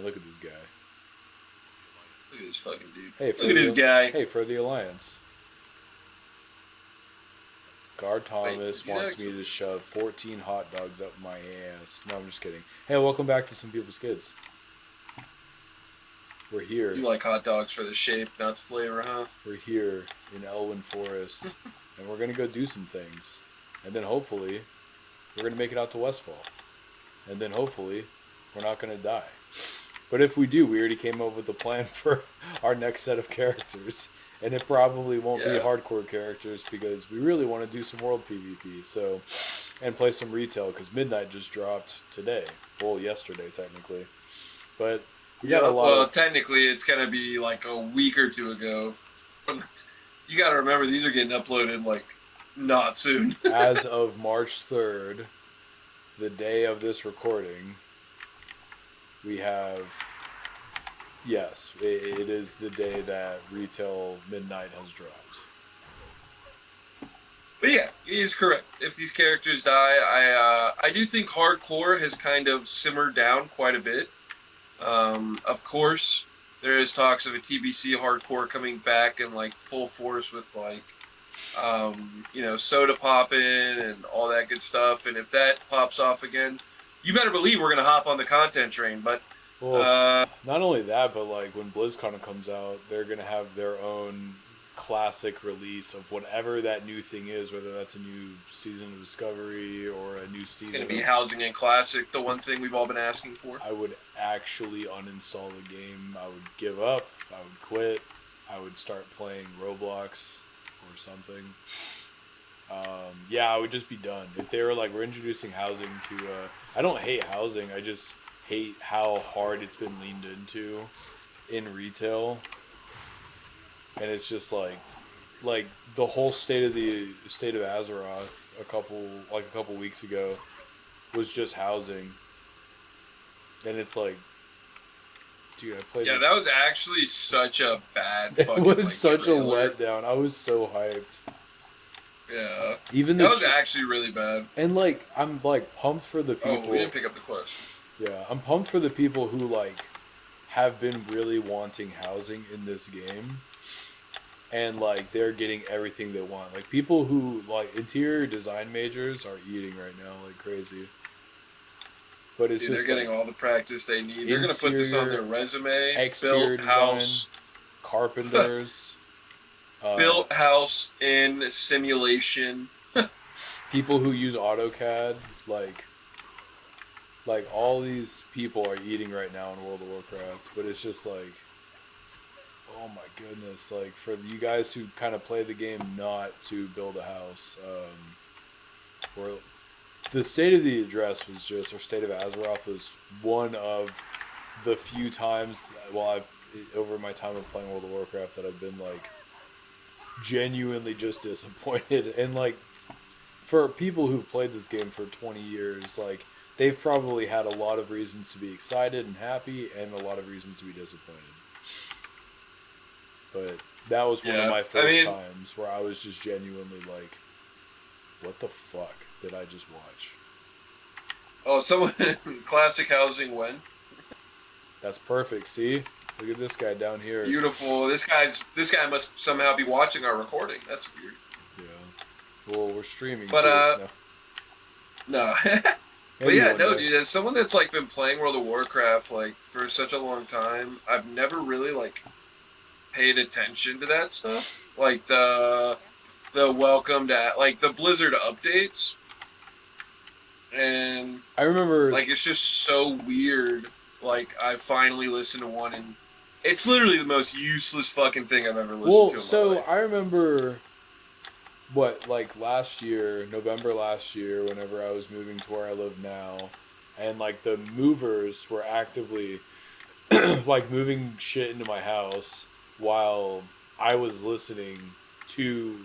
look at this guy. Look at this fucking dude. Hey, look at this guy. Hey, for the Alliance. Guard Thomas wants me to shove 14 hot dogs up my ass. No, I'm just kidding. Hey, welcome back to Some People's Kids. We're here. You like hot dogs for the shape, not the flavor, huh? We're here in Elwyn Forest, and we're going to go do some things. And then hopefully, we're going to make it out to Westfall. And then hopefully, we're not going to die. But if we do, we already came up with a plan for our next set of characters. And it probably won't be hardcore characters because we really want to do some world PvP. So, and play some retail because Midnight just dropped today. Well, yesterday technically. But we got a lot. Well, technically it's gonna be like a week or two ago. You got to remember these are getting uploaded like not soon. As of March 3rd, the day of this recording, we have. Yes, it is the day that Retail Midnight has dropped. But yeah, he is correct. If these characters die, I do think hardcore has kind of simmered down quite a bit. Of course, there is talks of a TBC hardcore coming back in like full force with like, soda popping and all that good stuff. And if that pops off again, you better believe we're gonna hop on the content train. But well, not only that, but like when BlizzCon comes out, they're gonna have their own classic release of whatever that new thing is, whether that's a new season of Discovery or a new season. It's gonna be Housing and Classic, the one thing we've all been asking for. I would actually uninstall the game. I would give up. I would quit. I would start playing Roblox or something. I would just be done. If they were like, we're introducing Housing to, I don't hate Housing, I just hate how hard it's been leaned into in retail. And it's just like the whole state of Azeroth a couple weeks ago was just Housing. And it's like, dude, I played. Yeah, that was actually such a bad fucking. It was such trailer. A letdown. I was so hyped. Yeah. That was actually really bad. And like, I'm like pumped for the people. Oh, we didn't pick up the question. Yeah, I'm pumped for the people who like have been really wanting Housing in this game. And like they're getting everything they want. Like people who like interior design majors are eating right now like crazy. But it's just they're getting all the practice they need. They're gonna put this on their resume. Exterior built design, house, carpenters, built house in simulation. People who use AutoCAD, like all these people are eating right now in World of Warcraft. But it's just like, oh my goodness! Like for you guys who kind of play the game not to build a house, or the State of the Address was just, or State of Azeroth was one of the few times over my time of playing World of Warcraft that I've been like genuinely just disappointed. And like for people who've played this game for 20 years, like they've probably had a lot of reasons to be excited and happy and a lot of reasons to be disappointed. But that was one of my first times where I was just genuinely like, what the fuck did I just watch? Oh, someone classic Housing when? That's perfect. See? Look at this guy down here. Beautiful. This guy must somehow be watching our recording. That's weird. Yeah. Well, we're streaming. But too. No. But yeah, no, dude. As someone that's like been playing World of Warcraft like for such a long time, I've never really like paid attention to that stuff. Like the welcome to like the Blizzard updates. And I remember like it's just so weird. Like I finally listened to one and it's literally the most useless fucking thing I've ever listened to in my life. I remember November last year, whenever I was moving to where I live now, and like the movers were actively like moving shit into my house while I was listening to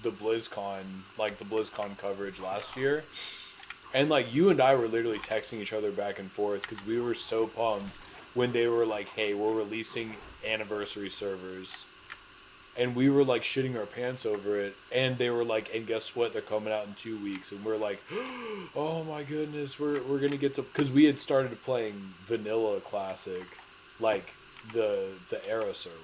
the BlizzCon coverage last year. And like you and I were literally texting each other back and forth because we were so pumped when they were like, hey, we're releasing anniversary servers. And we were like shitting our pants over it. And they were like, and guess what? They're coming out in 2 weeks. And we're like, oh my goodness, we're going to get to, because we had started playing Vanilla Classic like the era server.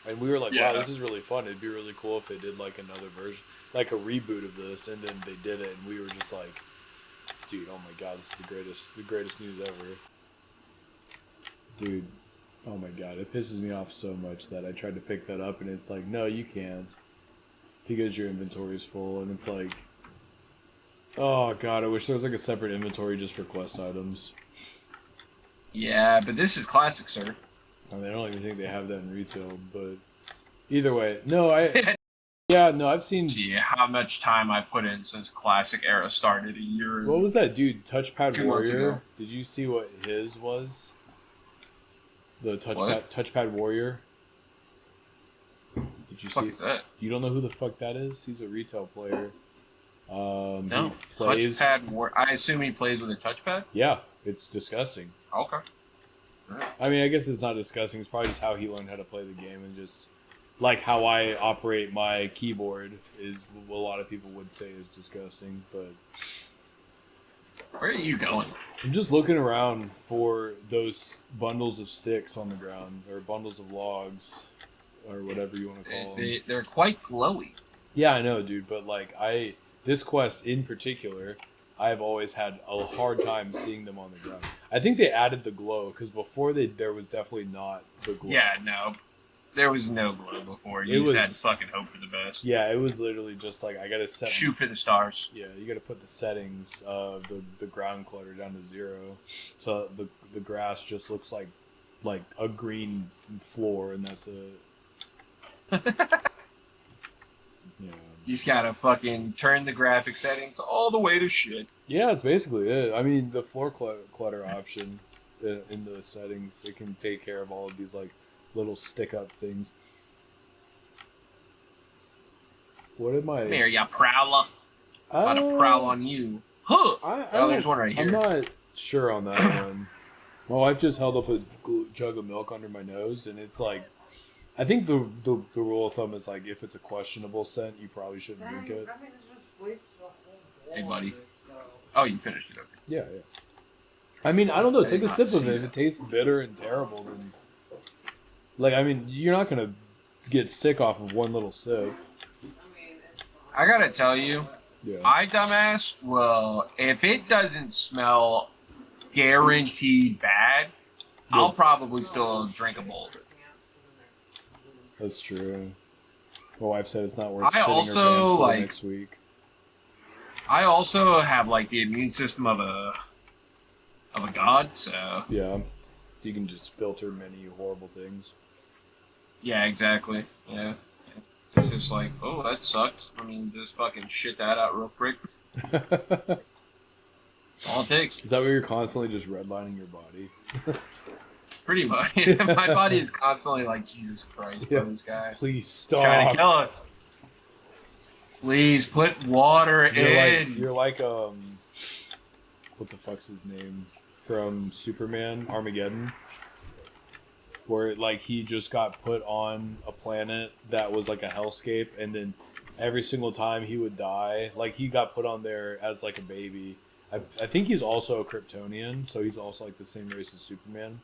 And we were like, wow, this is really fun. It'd be really cool if they did like another version, like a reboot of this, and then they did it, and we were just like, dude, oh my god, this is the greatest news ever. Dude, oh my god, it pisses me off so much that I tried to pick that up, and it's like, no, you can't, because your inventory is full, and it's like, oh god, I wish there was like a separate inventory just for quest items. Yeah, but this is classic, sir. I mean, I don't even think they have that in retail, but either way, no, I've seen. See how much time I put in since Classic Era started a year. What was that dude? Touchpad 2 months Warrior. ago. Did you see what his was? The touchpad Warrior. Did you What the fuck see? is that? You don't know who the fuck that is? He's a retail player. No. He plays. I assume he plays with a touchpad? Yeah, it's disgusting. Okay. Right. I mean, I guess it's not disgusting. It's probably just how he learned how to play the game, and just like how I operate my keyboard is what a lot of people would say is disgusting. But Where are you going? I'm just looking around for those bundles of sticks on the ground, or bundles of logs, or whatever you want to call them. They're quite glowy. Yeah, I know, dude. But like, this quest in particular, I've always had a hard time seeing them on the ground. I think they added the glow, because before there was definitely not the glow. Yeah, no. There was no glow before. You just had fucking hope for the best. Yeah, it was literally just like, I gotta set. Shoot for the stars. Yeah, you gotta put the settings of the ground clutter down to 0, so the grass just looks like a green floor, and that's it. Yeah. You just gotta fucking turn the graphic settings all the way to shit. Yeah, it's basically it. I mean, the floor clutter option in the settings, it can take care of all of these like little stick-up things. What am I? Come here, ya prowler. I'm about to prowl on you. Huh! There's one right here. I'm not sure on that one. My wife just held up a jug of milk under my nose, and it's like, I think the rule of thumb is like, if it's a questionable scent, you probably shouldn't drink it. Hey, buddy. Oh, you finished it, okay. Yeah. I mean, I don't know. Take a sip of it. If that. it tastes bitter and terrible, then... Like, I mean, you're not going to get sick off of one little sip. I gotta tell you, Yeah. my dumbass, well, if it doesn't smell guaranteed bad, I'll probably still drink a bowl of it. That's true. My wife said it's not worth I shitting also, her pants for like- next week. I also have, like, the immune system of a god, so... Yeah. You can just filter many horrible things. Yeah, exactly. Yeah. It's just like, oh, that sucks. I mean, just fucking shit that out real quick. All it takes. Is that where you're constantly just redlining your body? Pretty much. My body is constantly like, Jesus Christ, Yeah. bro, this guy. Please stop. Trying to kill us. Please put water in. You're like what the fuck's his name from Superman Armageddon, where like he just got put on a planet that was like a hellscape, and then every single time he would die, like he got put on there as like a baby. I think he's also a Kryptonian, so he's also like the same race as Superman.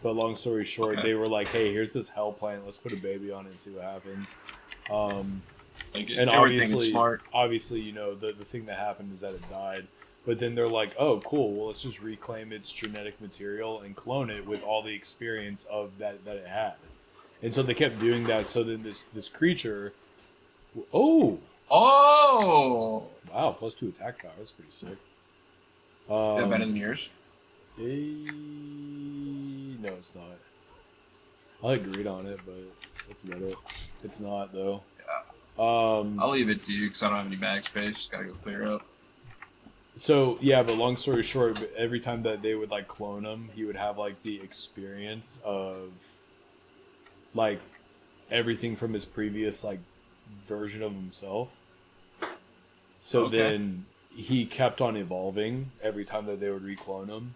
But long story short, Okay. they were like, "Hey, here's this hell planet. Let's put a baby on it and see what happens." Like, And everything is smart. obviously, you know, the thing that happened is that it died. But then they're like, oh, cool. Well, let's just reclaim its genetic material and clone it with all the experience of that it had. And so they kept doing that. So then this creature, oh, Oh! wow, +2 attack power. That's pretty sick. Is that better than yours? No, it's not. I agreed on it, but that's about it. It's not though. I'll leave it to you because I don't have any bag space. Gotta go clear up. So yeah, but long story short, every time that they would like clone him, he would have like the experience of like everything from his previous like version of himself. So Okay. then he kept on evolving every time that they would reclone him.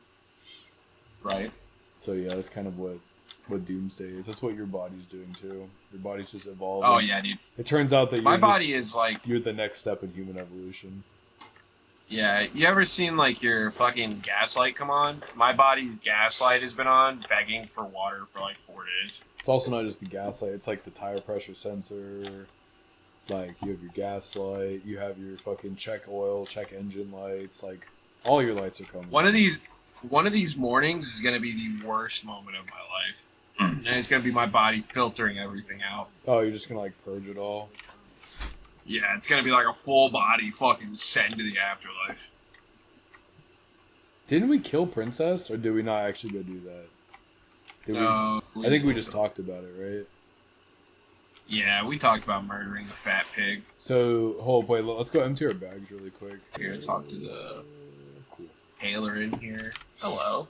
Right. So yeah, that's kind of what Doomsday is. That's what your body's doing too. Your body's just evolving. Oh, yeah, dude. It turns out that My body is like... you're the next step in human evolution. Yeah, you ever seen like your fucking gas light come on? My body's gas light has been on, begging for water for like 4 days. It's also not just the gas light. It's like the tire pressure sensor. Like you have your gas light. You have your fucking check oil, check engine lights. Like all your lights are coming. One of these mornings is gonna be the worst moment of my life, and it's gonna be my body filtering everything out. Oh, you're just gonna like purge it all. Yeah, it's gonna be like a full body fucking send to the afterlife. Didn't we kill Princess, or did we not actually go do that? Did No, we? I think we just talked about it, right? Yeah, we talked about murdering the fat pig. So, wait, let's go empty our bags really quick. Here, talk to the Cool. Taylor in here. Hello.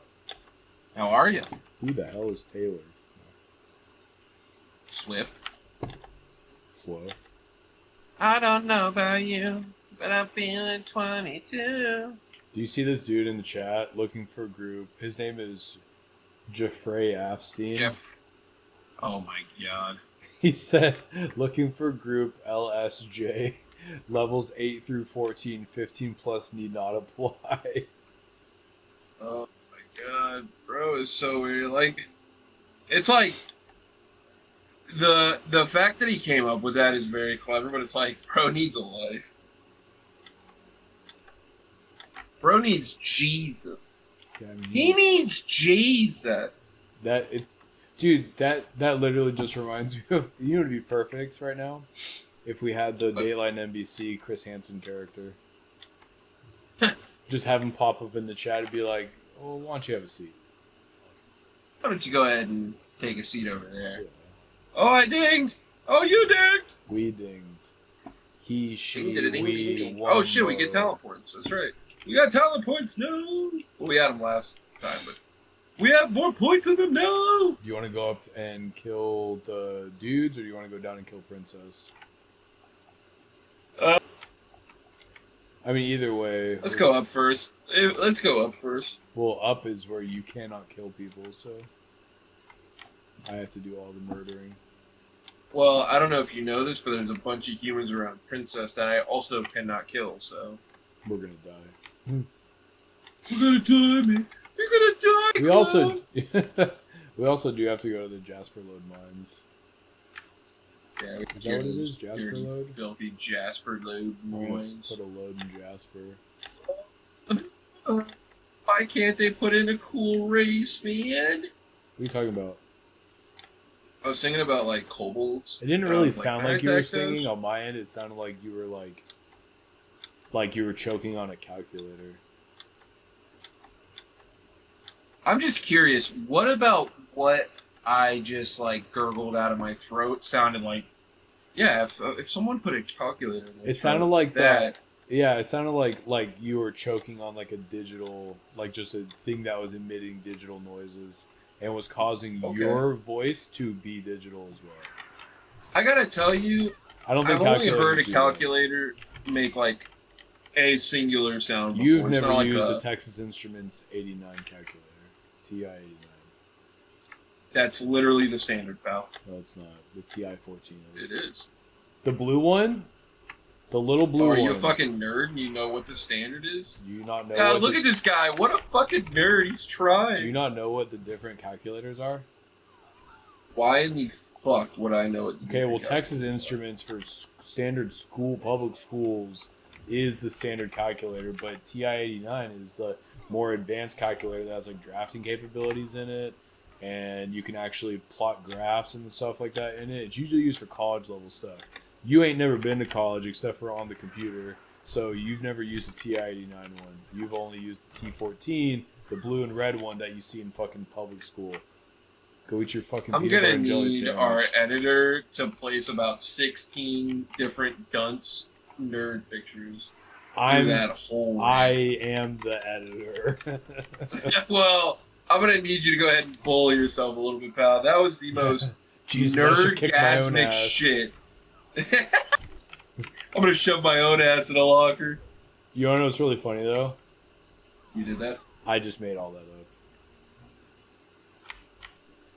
How are you? Who the hell is Taylor? Swift. Slow. I don't know about you, but I'm feeling 22. Do you see this dude in the chat looking for a group? His name is Jeffrey Afstein. Jeff. Oh my god. He said, looking for group LSJ, levels 8 through 14, 15 plus need not apply. Oh my god, bro, it's so weird. Like, it's like the fact that he came up with that is very clever, but it's like, bro needs a life. Bro needs Jesus. Yeah, I mean, He needs Jesus. Dude, that literally just reminds me of, you know, to be perfect right now, if we had the Dateline NBC Chris Hansen character. Just have him pop up in the chat and be like, "Oh, why don't you have a seat?" Why don't you go ahead and take a seat over there? Yeah. Oh, I dinged. Oh, you dinged. We dinged. He, she, Ding, ding, we, ding, ding. one Oh shit, we get more. talent points. That's right. We got talent points now. Well, we had them last time, but we have more points in them now. Do you want to go up and kill the dudes, or do you want to go down and kill Princess? I mean, either way. Let's go up first. Let's go up first. Well, up is where you cannot kill people, so I have to do all the murdering. Well, I don't know if you know this, but there's a bunch of humans around Princess that I also cannot kill, so. We're gonna die. We're gonna die, man. You're gonna die, We also, we also do have to go to the Jasper Lode mines. Yeah, Is that what it is? Jasper dirty, Lode? filthy Jasper Lode We're gonna boys. put a load in Jasper. Why can't they put in a cool race, man? What are you talking about? I was thinking about like kobolds. It didn't really Like, sound can I like you were attack those? singing. On my end, it sounded like you were like you were choking on a calculator. I'm just curious, what about what I just like gurgled out of my throat sounded like? Yeah, if someone put a calculator in their It sounded throat like that. Yeah, it sounded like you were choking on like a digital, like just a thing that was emitting digital noises and was causing Okay. your voice to be digital as well. I gotta tell you, I don't think I've only heard a calculators do that. calculator make like a singular sound before. You've It's never not like used a Texas Instruments 89 calculator, TI 89. That's literally the standard, pal. No, it's not. The TI 14 is. It is. The blue one, the little blue Oh, one. are you a fucking nerd and you know what the standard is? Do you not know? God, what look at this guy. What a fucking nerd. He's trying. Do you not know what the different calculators are? Why in the fuck would I know it? Okay, well, Texas Instruments for standard school, public schools, is the standard calculator, but TI-89 is the more advanced calculator that has like drafting capabilities in it, and you can actually plot graphs and stuff like that in it. It's usually used for college level stuff. You ain't never been to college except for on the computer, so you've never used a TI-89 one. You've only used the T14, the blue and red one that you see in fucking public school. Go eat your fucking I'm peanut gonna butter and jelly need sandwich. our editor to place about 16 different dunce nerd pictures through that whole. I am the editor. Well, I'm gonna need you to go ahead and bully yourself a little bit, pal. That was the most Jesus, I should kick my own nerdgasmic ass. shit. I'm gonna shove my own ass in a locker. You wanna know what's really funny though? You did that? I just made all that up.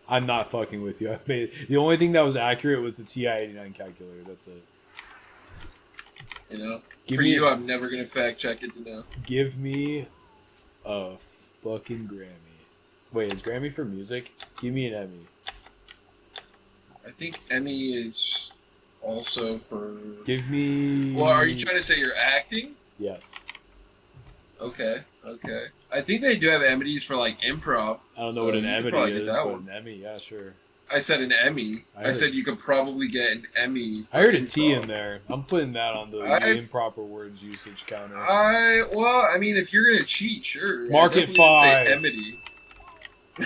I'm not fucking with you. I made the only thing that was accurate was the TI-89 calculator. That's it. You know, Give for me- you, I'm never gonna fact check it to know. Give me a fucking Grammy. Wait, is Grammy for music? Give me an Emmy. I think Emmy is also for. Give me. Well, are you trying to say you're acting? Yes. Okay. I think they do have Emmys for like improv. I don't know what an you could Emmy probably get is, that but one. an Emmy, yeah, sure. I said an Emmy. I I heard- said you could probably get an Emmy. For I heard a improv. T in there. I'm putting that on the improper words usage counter. I mean, if you're gonna cheat, sure. Mark I it definitely would 5. Say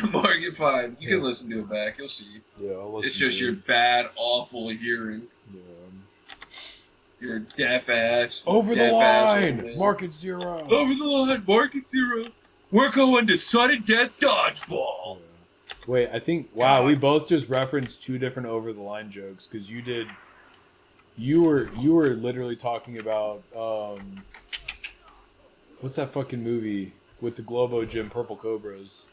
Emity. Mark it 5. You can Yeah. listen to it back. You'll see. Yeah, I'll listen It's just to your it. bad, awful hearing. Yeah. Your deaf ass. Over the deaf ass old line! man. Market 0. Over the line. Market 0. We're going to sudden death dodgeball. Yeah. Wait, I think wow, we both just referenced 2 different over the line jokes because you were literally talking about what's that fucking movie with the Globo Gym Purple Cobras?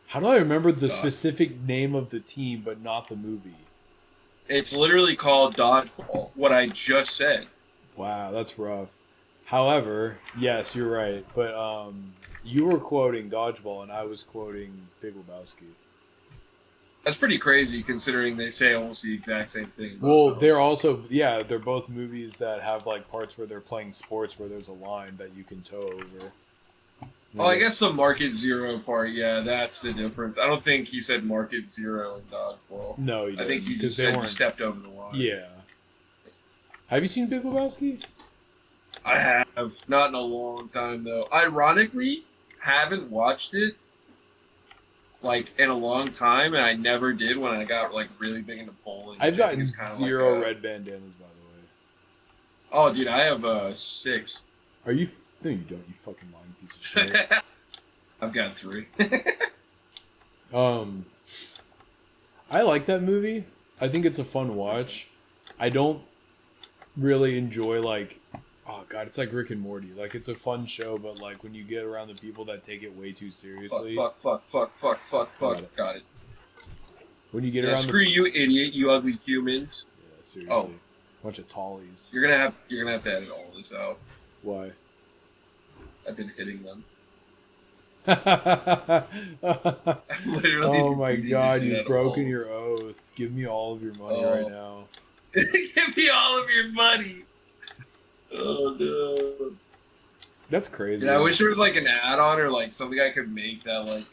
How do I remember the specific name of the team but not the movie? It's literally called dodgeball. What I just said. Wow, that's rough. However, yes, you're right. But you were quoting Dodgeball and I was quoting Big Lebowski. That's pretty crazy considering they say almost the exact same thing. Well, they're also they're both movies that have like parts where they're playing sports where there's a line that you can tow over. Oh, I guess the Market 0 part, yeah, that's the difference. I don't think he said Market 0 in dodgeball. No, you I think didn't, you 'cause just they said you weren't- stepped over the line. Yeah. Have you seen Big Lebowski? I have. Not in a long time, though. Ironically, haven't watched it, like, in a long time, and I never did when I got, like, really big into bowling. I've which I gotten think is kinda 0 like a- red bandanas, by the way. Oh, dude, I have 6. Are you? No, you don't. You fucking lying piece of shit. I've got 3. I like that movie. I think it's a fun watch. I don't really enjoy like, oh god, it's like Rick and Morty. Like it's a fun show, but like when you get around the people that take it way too seriously, fuck. Got it. when you get Yeah, around screw you, idiot, you ugly humans. yeah, seriously, Oh. bunch of tallies. You're gonna have to edit all this out. Why? I've been hitting them. Oh I've literally my been god, beating this you've shit broken out your oath. Give me all of your money Oh. right now. of Give me all of your money. Oh no. That's crazy. Yeah, I wish there was like an add-on or like something I could make that like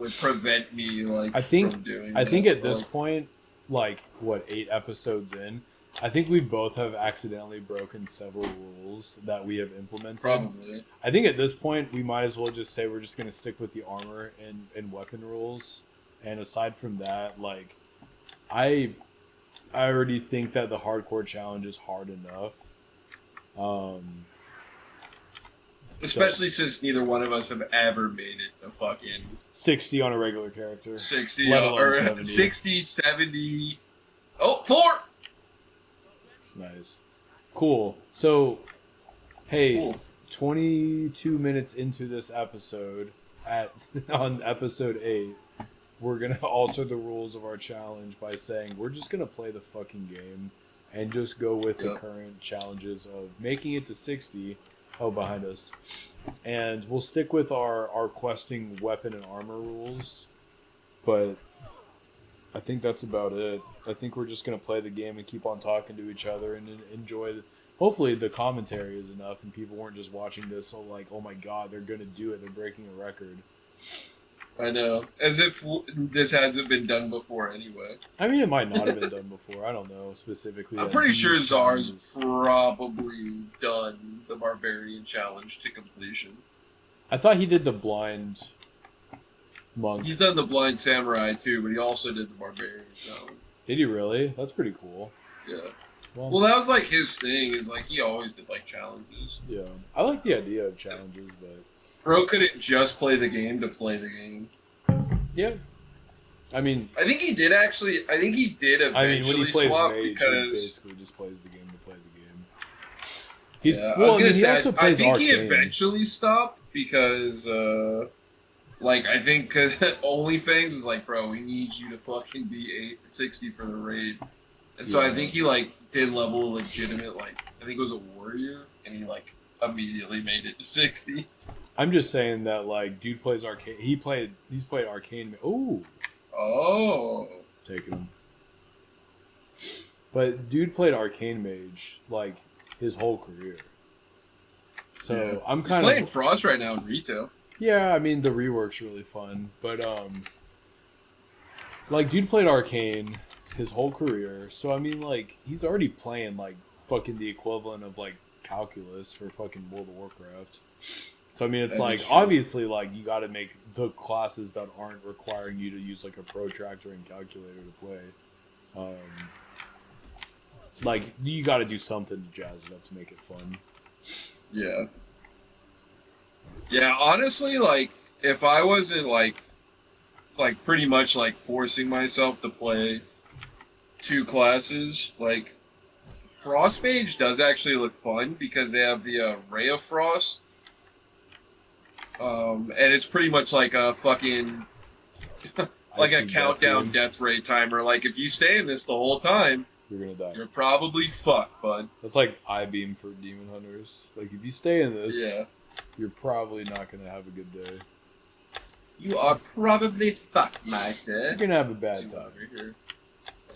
would prevent me like I think- from doing I think that. at this Like, point, like what 8 episodes in, I think we both have accidentally broken several rules that we have implemented. probably. I think at this point we might as well just say we're just gonna stick with the armor and weapon rules. And aside from that, like I already think that the hardcore challenge is hard enough. Especially since neither one of us have ever made it a fucking 60 on a regular character. 60 Let alone or 70. 60, 70. Oh, 4! Nice. Cool. So, hey, Cool. 22 minutes into this episode, on episode 8, we're going to alter the rules of our challenge by saying we're just going to play the fucking game and just go with the Yep. current challenges of making it to 60. Oh, behind us. And we'll stick with our questing weapon and armor rules. But I think that's about it. I think we're just going to play the game and keep on talking to each other and enjoy hopefully the commentary is enough and people weren't just watching this so like, oh my god, they're going to do it. They're breaking a record. I know. As if this hasn't been done before anyway. I mean, it might not have been done before. I don't know specifically. I'm at pretty these sure Czar's challenges. probably done the Barbarian Challenge to completion. I thought he did the blind monk. He's done the Blind Samurai too, but he also did the Barbarian Challenge. Did he really? That's pretty cool. Yeah. Well, Well, that was like his thing. Is like he always did like challenges. yeah. I like the idea of challenges, but Bro couldn't just play the game to play the game. yeah. I mean, I think he did actually. I think he did eventually when he plays swap Mage, he because. basically just plays the game to play the game. He's Yeah, well, I was gonna he say. also I plays think he Arcane. eventually stopped because, like, I think because OnlyFans was like, bro, we need you to fucking be 60 for the raid, And so I think he like did level a legitimate like I think it was a warrior, and he like immediately made it to 60. I'm just saying that like dude plays arcane. He's played arcane. Ooh, taking him. But dude played arcane mage like his whole career. So yeah. I'm kind of playing Frost right now in retail. Yeah, I mean the rework's really fun, but like dude played arcane his whole career. So I mean like he's already playing like fucking the equivalent of like calculus for fucking World of Warcraft. So I mean it's like obviously like you got to make the classes that aren't requiring you to use like a protractor and calculator to play. Like you got to do something to jazz it up to make it fun. Yeah. Yeah, honestly, like if I wasn't like pretty much like forcing myself to play 2 classes, like Frost Mage does actually look fun because they have the Ray of Frost. And it's pretty much like a fucking like a countdown death rate timer. Like if you stay in this the whole time, you're gonna die. You're probably fucked, bud. That's like I-beam for demon hunters. Like if you stay in this, you're probably not gonna have a good day. You are probably fucked, my sir. You're gonna have a bad time. Over here. I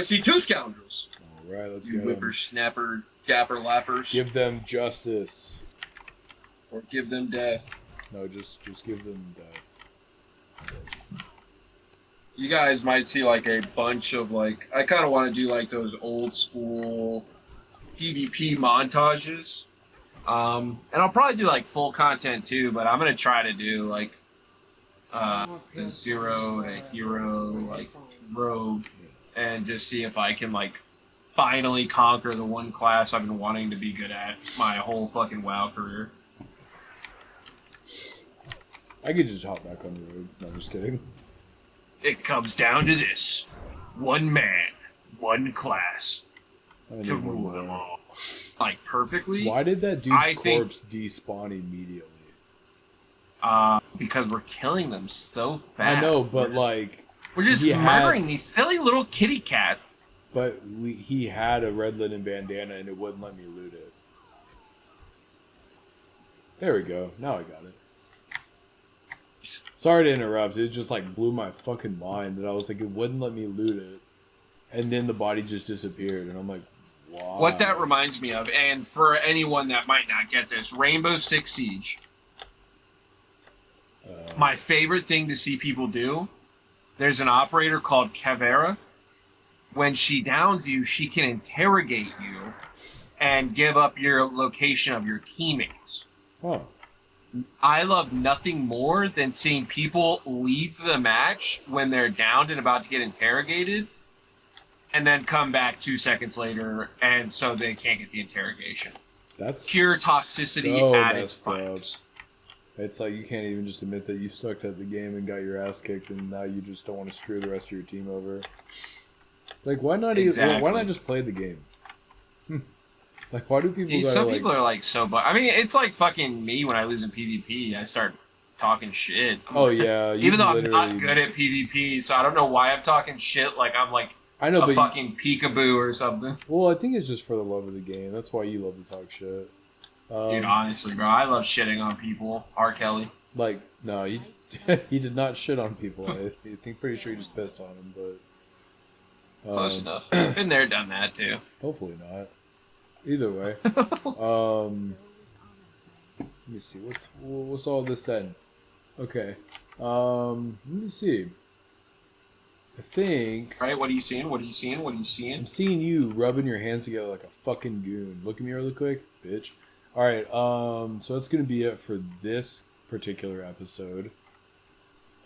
see 2 scoundrels. All right, let's go. go. Whippersnapper, dapper lappers. Give them justice. Or give them death. No, just give them death. You guys might see like a bunch of like I kind of want to do like those old school PvP montages, and I'll probably do like full content too. But I'm gonna try to do like a zero, a hero, like rogue, and just see if I can like finally conquer the one class I've been wanting to be good at my whole fucking WoW career. I could just hop back on the road. No, I'm just kidding. It comes down to this. One man, one class. To rule them all. Like, perfectly. Why did that dude's corpse despawn immediately? Because we're killing them so fast. I know, but like... We're just murdering these silly little kitty cats. But he had a red linen bandana and it wouldn't let me loot it. There we go. Now I got it. Sorry to interrupt. It just like blew my fucking mind that I was like, it wouldn't let me loot it. And then the body just disappeared. And I'm like, wow. What that reminds me of, and for anyone that might not get this, Rainbow Six Siege. My favorite thing to see people do, there's an operator called Caveira. When she downs you, she can interrogate you and give up your location of your teammates. Huh. I love nothing more than seeing people leave the match when they're downed and about to get interrogated, and then come back 2 seconds later, and so they can't get the interrogation. That's pure toxicity at its finest. It's like you can't even just admit that you sucked at the game and got your ass kicked, and now you just don't want to screw the rest of your team over. Like, why not? Why not just play the game? Like, why do people? Some people are like so. I mean, it's like fucking me when I lose in PvP. I start talking shit. Yeah. Even though I'm not good at PvP, so I don't know why I'm talking shit. Like I'm like a fucking peekaboo or something. Well, I think it's just for the love of the game. That's why you love to talk shit. Dude, honestly, bro, I love shitting on people. R. Kelly. Like, no, he did not shit on people. I think pretty sure he just pissed on him, but close enough. Been there, done that too. Hopefully not. Either way, let me see. What's all this then? Okay, let me see. I think. Right, what are you seeing? What are you seeing? What are you seeing? I'm seeing you rubbing your hands together like a fucking goon. Look at me really quick, bitch. All right, so that's gonna be it for this particular episode.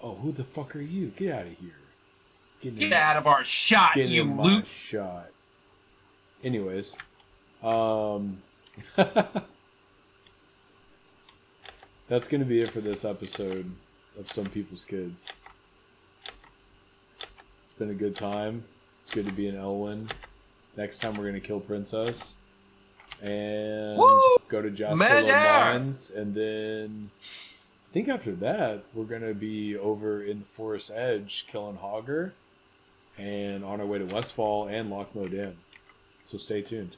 Oh, who the fuck are you? Get out of here! Get out of our shot, you loot! Shot. Anyways. That's gonna be it for this episode of Some People's Kids. It's been a good time. It's good to be in Elwyn. Next time we're gonna kill Princess and go to Jasper Mines, and then I think after that we're gonna be over in the Forest Edge killing Hogger, and on our way to Westfall and Lock Mode in. So stay tuned.